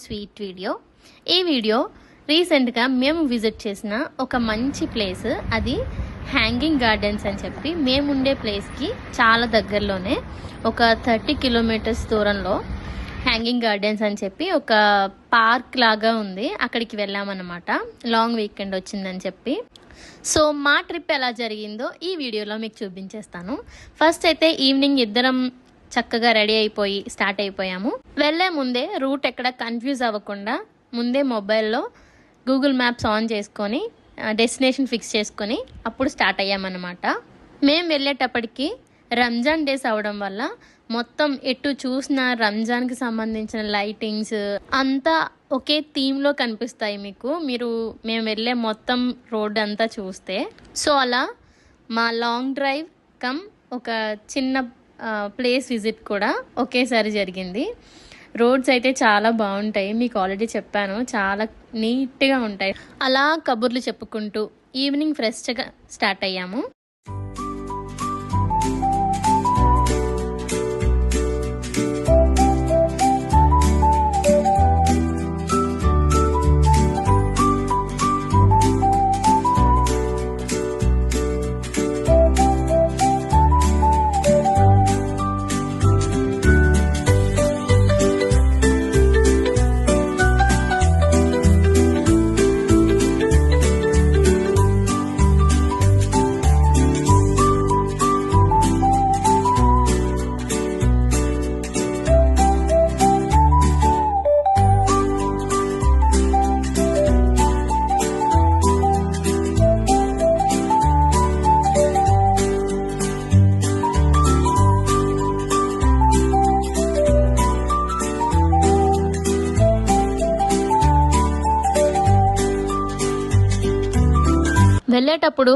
Sweet video. ఈ video రీసెంట్గా మేము విజిట్ చేసిన ఒక మంచి ప్లేస్, అది హ్యాంగింగ్ గార్డెన్స్ అని చెప్పి మేముండే ప్లేస్కి చాలా దగ్గరలోనే ఒక 30 కిలోమీటర్స్ దూరంలో హ్యాంగింగ్ గార్డెన్స్ అని చెప్పి ఒక పార్క్ లాగా ఉంది. అక్కడికి వెళ్ళామన్నమాట. లాంగ్ వీకెండ్ వచ్చిందని చెప్పి. సో మా ట్రిప్ ఎలా జరిగిందో ఈ వీడియోలో మీకు చూపించేస్తాను. ఫస్ట్ అయితే ఈవినింగ్ ఇద్దరం చక్కగా రెడీ అయిపోయి స్టార్ట్ అయిపోయాము. వెళ్ళే ముందే రూట్ ఎక్కడ కన్ఫ్యూజ్ అవ్వకుండా ముందే మొబైల్లో గూగుల్ మ్యాప్స్ ఆన్ చేసుకొని డెస్టినేషన్ ఫిక్స్ చేసుకొని అప్పుడు స్టార్ట్ అయ్యామన్నమాట. మేము వెళ్ళేటప్పటికి రంజాన్ డేస్ అవడం వల్ల మొత్తం ఎటు చూసిన రంజాన్కి సంబంధించిన లైటింగ్స్ అంతా ఒకే థీమ్లో కనిపిస్తాయి మీకు. మేము వెళ్ళే మొత్తం రోడ్ అంతా చూస్తే. సో అలా మా లాంగ్ డ్రైవ్ కమ్ ఒక చిన్న ప్లేస్ విజిట్ కూడా ఒకేసారి జరిగింది. రోడ్స్ అయితే చాలా బాగుంటాయి, మీకు ఆల్రెడీ చెప్పాను, చాలా నీట్గా ఉంటాయి. అలా కబుర్లు చెప్పుకుంటూ ఈవినింగ్ ఫ్రెష్గా స్టార్ట్ అయ్యాము. వెళ్ళేటప్పుడు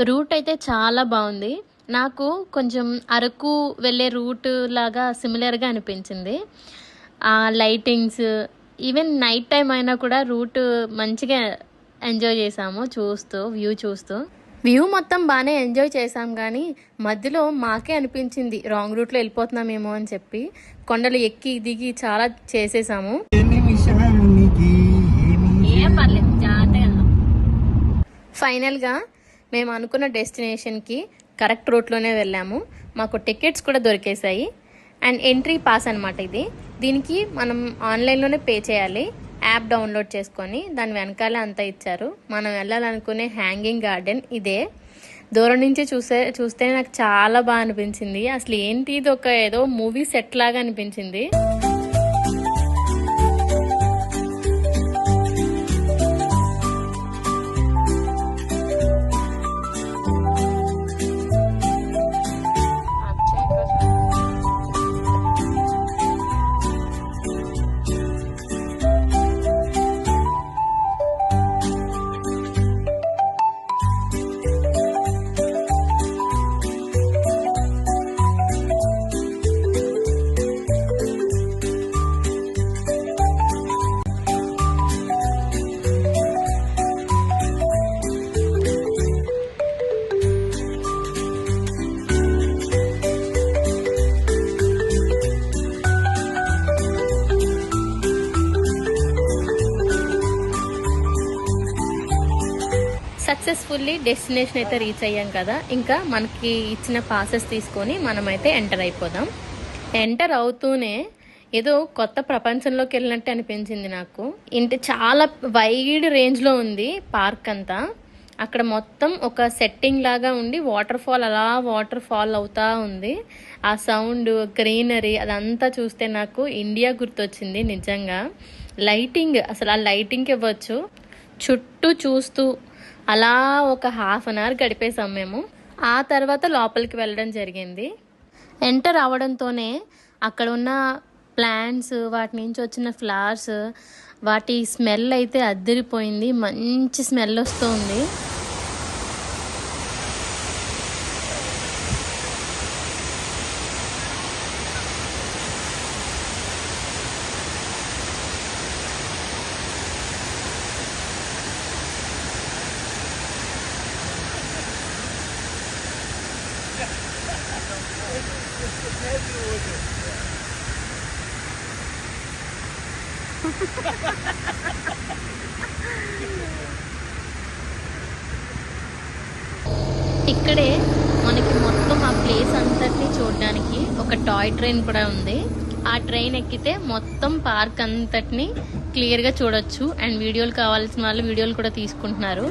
రూట్ అయితే చాలా బాగుంది. నాకు కొంచెం అరకు వెళ్ళే రూట్ లాగా సిమిలర్గా అనిపించింది. ఆ లైటింగ్స్, ఈవెన్ నైట్ టైం అయినా కూడా రూట్ మంచిగా ఎంజాయ్ చేసాము వ్యూ మొత్తం బాగానే ఎంజాయ్ చేసాం. కానీ మధ్యలో మాకే అనిపించింది రాంగ్ రూట్లో వెళ్ళిపోతున్నామేమో అని చెప్పి కొండలు ఎక్కి దిగి చాలా చేసేసాము. ఫైనల్గా మేము అనుకున్న డెస్టినేషన్కి కరెక్ట్ రూట్లోనే వెళ్ళాము. మాకు టికెట్స్ కూడా దొరికేసాయి. అండ్ ఎంట్రీ పాస్ అనమాట ఇది. దీనికి మనం ఆన్లైన్లోనే పే చేయాలి, యాప్ డౌన్లోడ్ చేసుకొని. దాని వెనకాలే అంతా ఇచ్చారు. మనం వెళ్ళాలనుకునే హ్యాంగింగ్ గార్డెన్ ఇదే. దూరం నుంచి చూస్తే నాకు చాలా బాగా అనిపించింది. అసలు ఏంటి, ఇది ఏదో మూవీ సెట్ లాగా అనిపించింది. సక్సెస్ఫుల్లీ డెస్టినేషన్ అయితే రీచ్ అయ్యాం కదా. ఇంకా మనకి ఇచ్చిన పాసెస్ తీసుకొని మనమైతే ఎంటర్ అయిపోదాం. ఎంటర్ అవుతూనే ఏదో కొత్త ప్రపంచంలోకి వెళ్ళినట్టు అనిపించింది నాకు. చాలా వైడ్ రేంజ్లో ఉంది పార్క్ అంతా. అక్కడ మొత్తం ఒక సెట్టింగ్ లాగా ఉండి వాటర్ ఫాల్ అవుతా ఉంది. ఆ సౌండ్, గ్రీనరీ అదంతా చూస్తే నాకు ఇండియా గుర్తొచ్చింది నిజంగా. లైటింగ్, అసలు ఆ లైటింగ్ ఇవ్వచ్చు. చుట్టూ చూస్తూ అలా ఒక ½ అన్ అవర్ గడిపేసాం మేము. ఆ తర్వాత లోపలికి వెళ్ళడం జరిగింది. ఎంటర్ అవడంతోనే అక్కడ ఉన్న ప్లాంట్స్, వాటి నుంచి వచ్చిన ఫ్లవర్స్, వాటి స్మెల్ అయితే అద్దిరిపోయింది. మంచి స్మెల్ వస్తుంది. ఇక్కడే మనకి మొత్తం ఆ ప్లేస్ అంతటిని చూడడానికి ఒక టాయ్ ట్రైన్ కూడా ఉంది. ఆ ట్రైన్ ఎక్కితే మొత్తం పార్క్ అంతటిని క్లియర్ గా చూడొచ్చు. అండ్ వీడియోలు కావాల్సిన వాళ్ళు వీడియోలు కూడా తీసుకుంటున్నారు.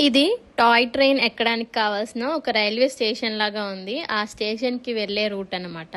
ఇది టాయ్ ట్రైన్ ఎక్కడానికి కావాల్సిన ఒక రైల్వే స్టేషన్ లాగా ఉంది. ఆ స్టేషన్ కి వెళ్లే రూట్ అన్నమాట.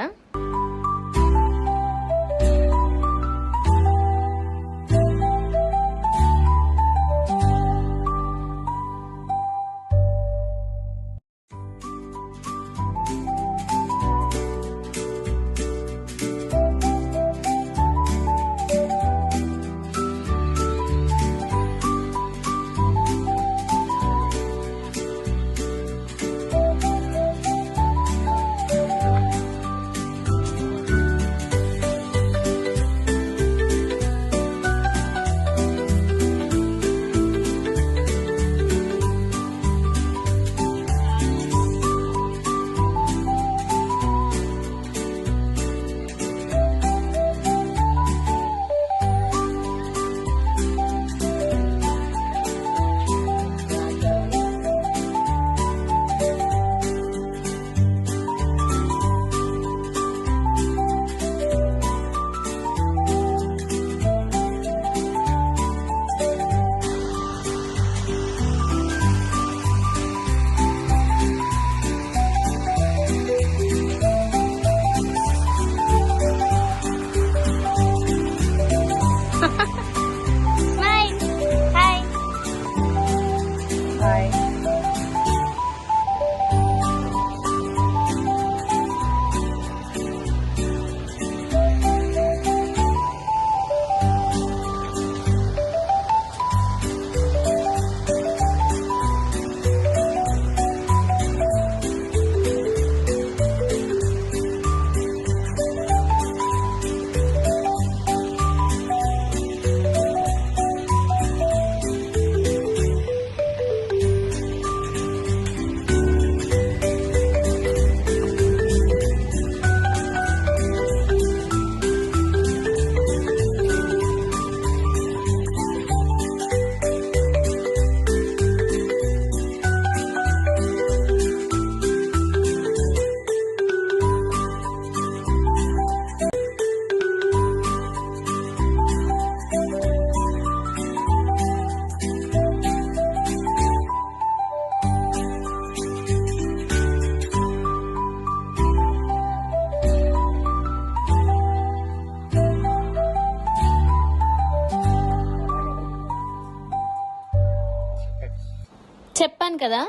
చెప్పాను కదా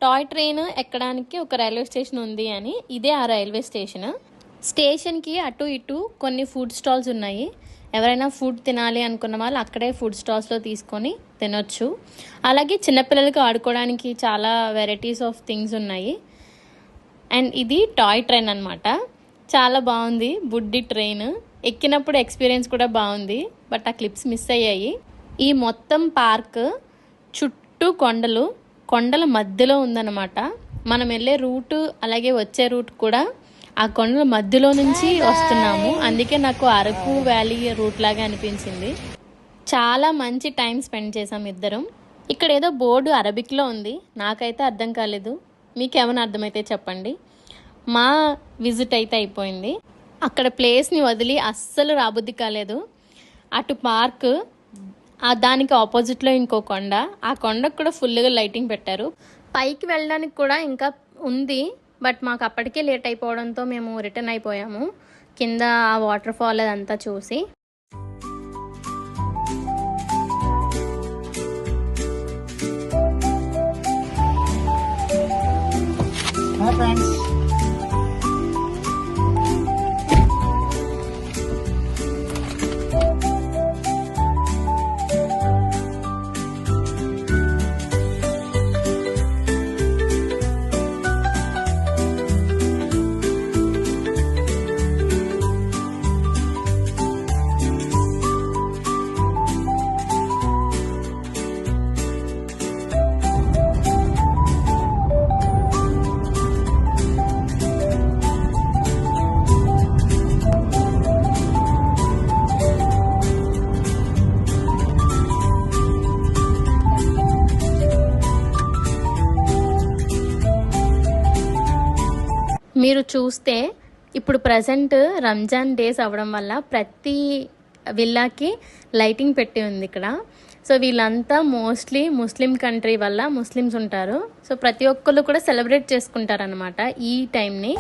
టాయ్ ట్రైన్ ఎక్కడానికి ఒక రైల్వే స్టేషన్ ఉంది అని. ఇదే ఆ రైల్వే స్టేషన్. స్టేషన్కి అటు ఇటు కొన్ని ఫుడ్ స్టాల్స్ ఉన్నాయి. ఎవరైనా ఫుడ్ తినాలి అనుకున్న వాళ్ళు అక్కడే ఫుడ్ స్టాల్స్లో తీసుకొని తినొచ్చు. అలాగే చిన్నపిల్లలకి ఆడుకోవడానికి చాలా వెరైటీస్ ఆఫ్ థింగ్స్ ఉన్నాయి. అండ్ ఇది టాయ్ ట్రైన్ అనమాట. చాలా బాగుంది. బుడ్డి ట్రైన్ ఎక్కినప్పుడు ఎక్స్పీరియన్స్ కూడా బాగుంది. బట్ ఆ క్లిప్స్ మిస్ అయ్యాయి. ఈ మొత్తం పార్క్ చుట్టూ కొండల మధ్యలో ఉందన్నమాట. మనం వెళ్ళే రూటు అలాగే వచ్చే రూట్ కూడా ఆ కొండల మధ్యలో నుంచి వస్తున్నాము. అందుకే నాకు అరకు వ్యాలీ రూట్ లాగా అనిపించింది. చాలా మంచి టైం స్పెండ్ చేసాం ఇద్దరం. ఇక్కడ ఏదో బోర్డు అరబిక్లో ఉంది. నాకైతే అర్థం కాలేదు. మీకేమైనా అర్థమైతే చెప్పండి. మా విజిట్ అయితే అయిపోయింది. అక్కడ ప్లేస్ని వదిలి అస్సలు రాబుద్ది కాలేదు. అటు పార్క్, దానికి ఆపోజిట్లో ఇంకో కొండ. ఆ కొండకు కూడా ఫుల్గా లైటింగ్ పెట్టారు. పైకి వెళ్ళడానికి కూడా ఇంకా ఉంది. బట్ మాకు అప్పటికే లేట్ అయిపోవడంతో మేము రిటర్న్ అయిపోయాము. కింద ఆ వాటర్ ఫాల్ అదంతా చూసి. మీరు చూస్తే ఇప్పుడు ప్రజెంట్ రంజాన్ డేస్ అవ్వడం వల్ల ప్రతి విల్లాకి లైటింగ్ పెట్టి ఉంది ఇక్కడ. సో వీళ్ళంతా మోస్ట్లీ ముస్లిం కంట్రీ వల్ల ముస్లిమ్స్ ఉంటారు. సో ప్రతి ఒక్కళ్ళు కూడా సెలబ్రేట్ చేసుకుంటారనమాట ఈ టైంని.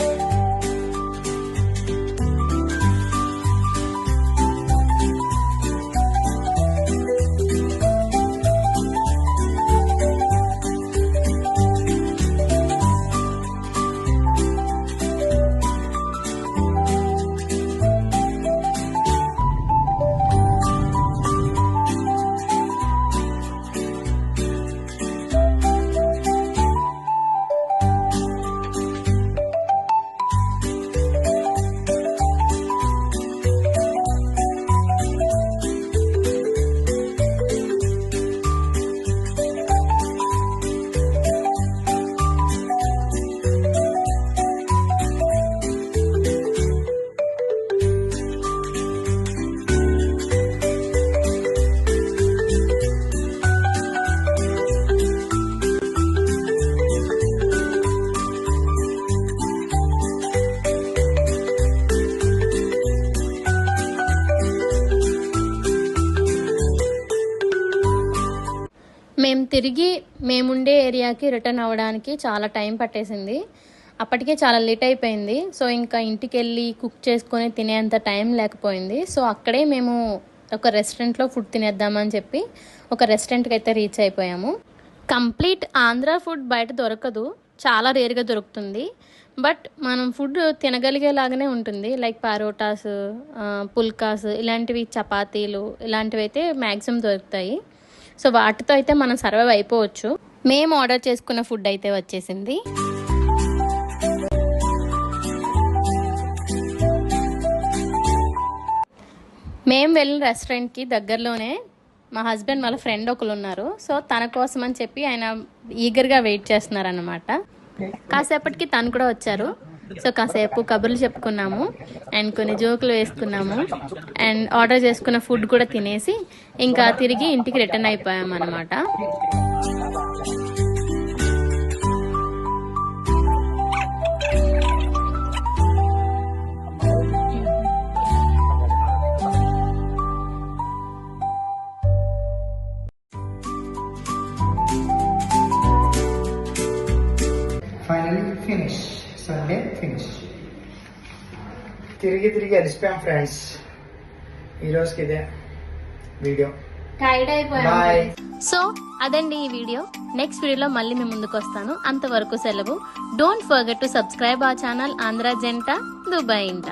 మేముండే ఏరియాకి రిటర్న్ అవ్వడానికి చాలా టైం పట్టేసింది. అప్పటికే చాలా లేట్ అయిపోయింది. సో ఇంకా ఇంటికి వెళ్ళి కుక్ చేసుకొని తినేంత టైం లేకపోయింది. సో అక్కడే మేము ఒక రెస్టారెంట్లో ఫుడ్ తినేద్దామని చెప్పి ఒక రెస్టారెంట్కి అయితే రీచ్ అయిపోయాము. కంప్లీట్ ఆంధ్ర ఫుడ్ బయట దొరకదు, చాలా రేర్గా దొరుకుతుంది. బట్ మనం ఫుడ్ తినగలిగేలాగానే ఉంటుంది. లైక్ పరోటాస్, పుల్కాస్, ఇలాంటివి, చపాతీలు ఇలాంటివి అయితే మ్యాక్సిమం దొరుకుతాయి. సో వాటితో అయితే మనం సర్వైవ్ అయిపోవచ్చు. మేము ఆర్డర్ చేసుకున్న ఫుడ్ అయితే వచ్చేసింది. మేము వెళ్ళిన రెస్టారెంట్కి దగ్గరలోనే మా హస్బెండ్ వాళ్ళ ఫ్రెండ్ ఒకరు ఉన్నారు. సో తన కోసం అని చెప్పి ఆయన ఈగర్గా వెయిట్ చేస్తున్నారన్నమాట. కాసేపటికి తను కూడా వచ్చారు. సో కాసేపు కబుర్లు చెప్పుకున్నాము అండ్ కొన్ని జోకులు వేసుకున్నాము అండ్ ఆర్డర్ చేసుకున్న ఫుడ్ కూడా తినేసి ఇంకా తిరిగి ఇంటికి రిటర్న్ అయిపోయాము అన్నమాట. Finally finish, Sunday finish. తిరిగి అలిసిపోయాం ఫ్రెండ్స్. ఈరోజుకి ఇదే వీడియో. టైర్డ్ అయిపోయాం. సో అదండి ఈ వీడియో. నెక్స్ట్ వీడియోలో మళ్ళీ మేము ముందుకు వస్తాను. అంతవరకు సెలవు. Don't forget to subscribe our channel Andhra జంట దుబాయ్ ఇంట.